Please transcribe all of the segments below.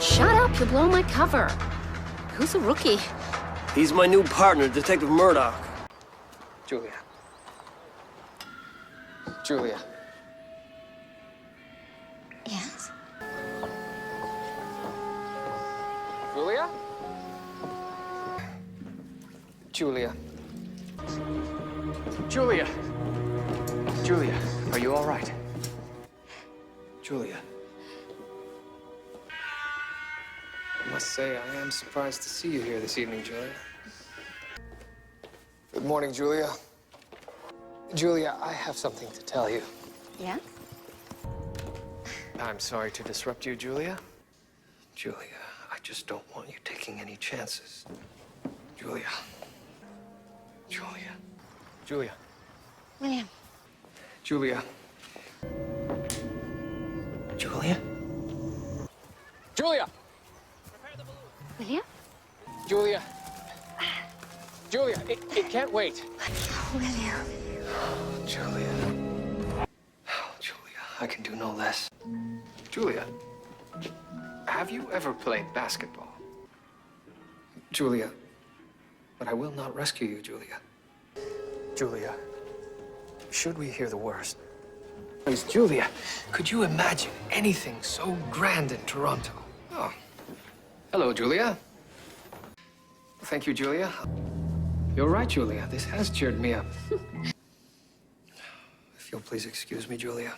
Shut up, you'll blow my cover. Who's a rookie? He's my new partner, Detective Murdoch. Julia. Julia. Yes? Julia? Julia. Julia. Julia, are you all right? Julia. I must say, I am surprised to see you here this evening, Julia. Good morning, Julia. Julia, I have something to tell you. Yeah? I'm sorry to disrupt you, Julia. Julia, I just don't want you taking any chances. Julia. Julia. Julia. William. Julia. Julia? Julia! William? Julia. Julia, it can't wait. William. Julia. Oh, Julia, I can do no less. Julia, have you ever played basketball? Julia, but I will not rescue you, Julia. Julia, should we hear the worst? Please, Julia, could you imagine anything so grand in Toronto? Oh. Hello, Julia. Thank you, Julia. You're right, Julia. This has cheered me up. If you'll please excuse me, Julia.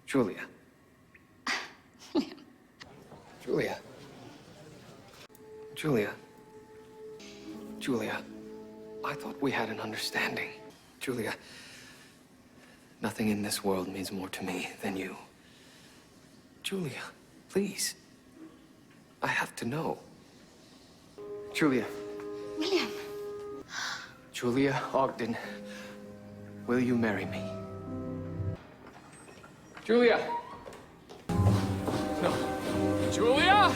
Julia. Julia. Julia. Julia. I thought we had an understanding. Julia. Nothing in this world means more to me than you. Julia, please. I have to know. Julia. William. Julia Ogden, will you marry me? Julia! No. Julia!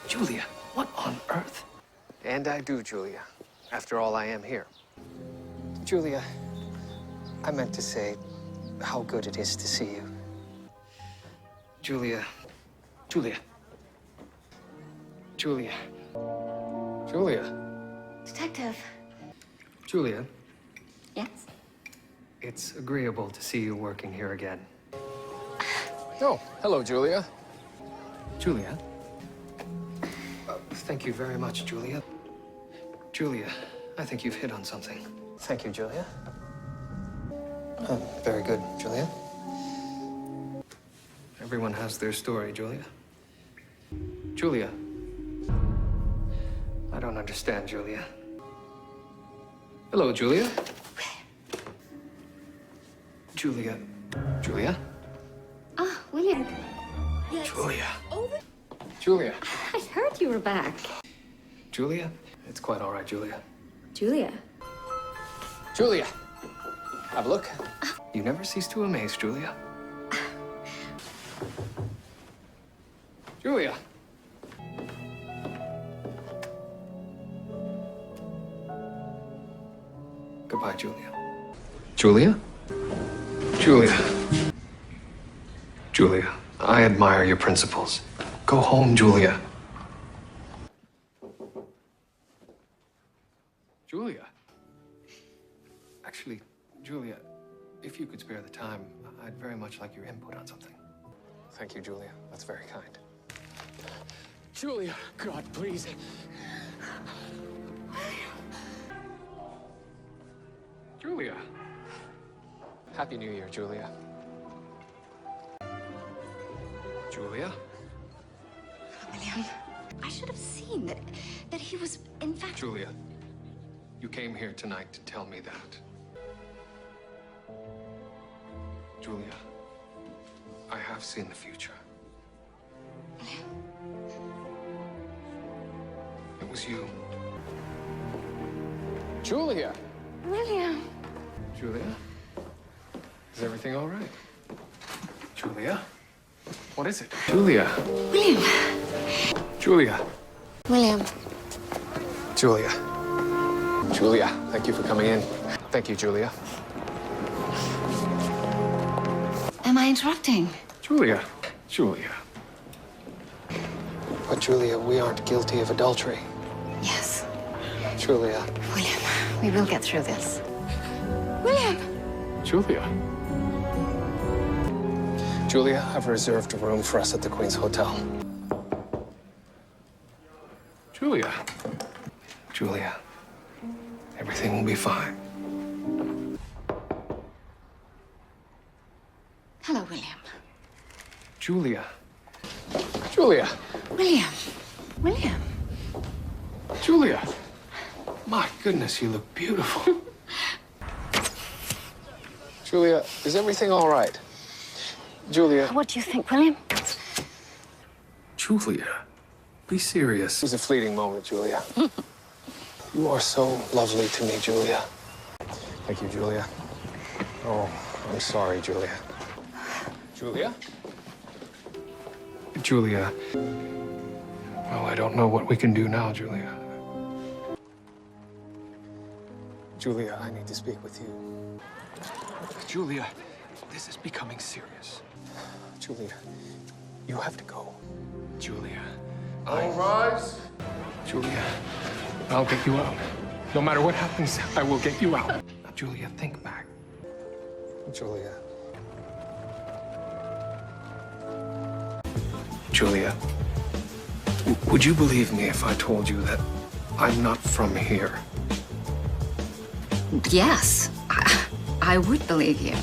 Julia, what on earth? And I do, Julia. After all, I am here. Julia, I meant to say how good it is to see you. Julia. Julia. Julia. Julia. Detective. Julia, Yes? it's agreeable to see you working here again. Oh, hello, Julia. Julia. Thank you very much, Julia. Julia, I think you've hit on something. Thank you, Julia. Very good, Julia. Everyone has their story, Julia. Julia. I don't understand, Julia. Hello, Julia. Julia. Julia? Ah, William. Julia. Julia. I heard you were back. Julia? It's quite all right, Julia. Julia. Julia! Have a look. You never cease to amaze, Julia. Julia! Goodbye, Julia. Julia? Julia. Julia, I admire your principles. Go home, Julia. Julia? Actually, Julia, if you could spare the time, I'd very much like your input on something. Thank you, Julia. That's very kind. Julia, God, please. Julia. Happy New Year, Julia. Julia? William. I should have seen that he was, in fact... Julia, you came here tonight to tell me that. Julia, I have seen the future. It was you. Julia! William. Julia? Is everything all right? Julia? What is it? Julia! William. Julia! William. Julia. Julia, thank you for coming in. Thank you, Julia. Am I interrupting? Julia. Julia. But Julia, we aren't guilty of adultery. Yes. Julia. William, we will get through this. William! Julia. Julia, I've reserved a room for us at the Queen's Hotel. Julia. Julia. Everything will be fine. Hello, William. Julia. Julia. William. William. Julia. My goodness, you look beautiful. Julia, is everything all right? Julia. What do you think, William? Julia, be serious. It was a fleeting moment, Julia. You are so lovely to me, Julia. Thank you, Julia. Oh, I'm sorry, Julia. Julia? Julia. Well, I don't know what we can do now, Julia. Julia, I need to speak with you. Julia, this is becoming serious. Julia, you have to go. Julia. All rise. Julia, I'll get you out. No matter what happens, I will get you out. Now, Julia, think back. Julia. Julia, would you believe me if I told you that I'm not from here? Yes, I would believe you.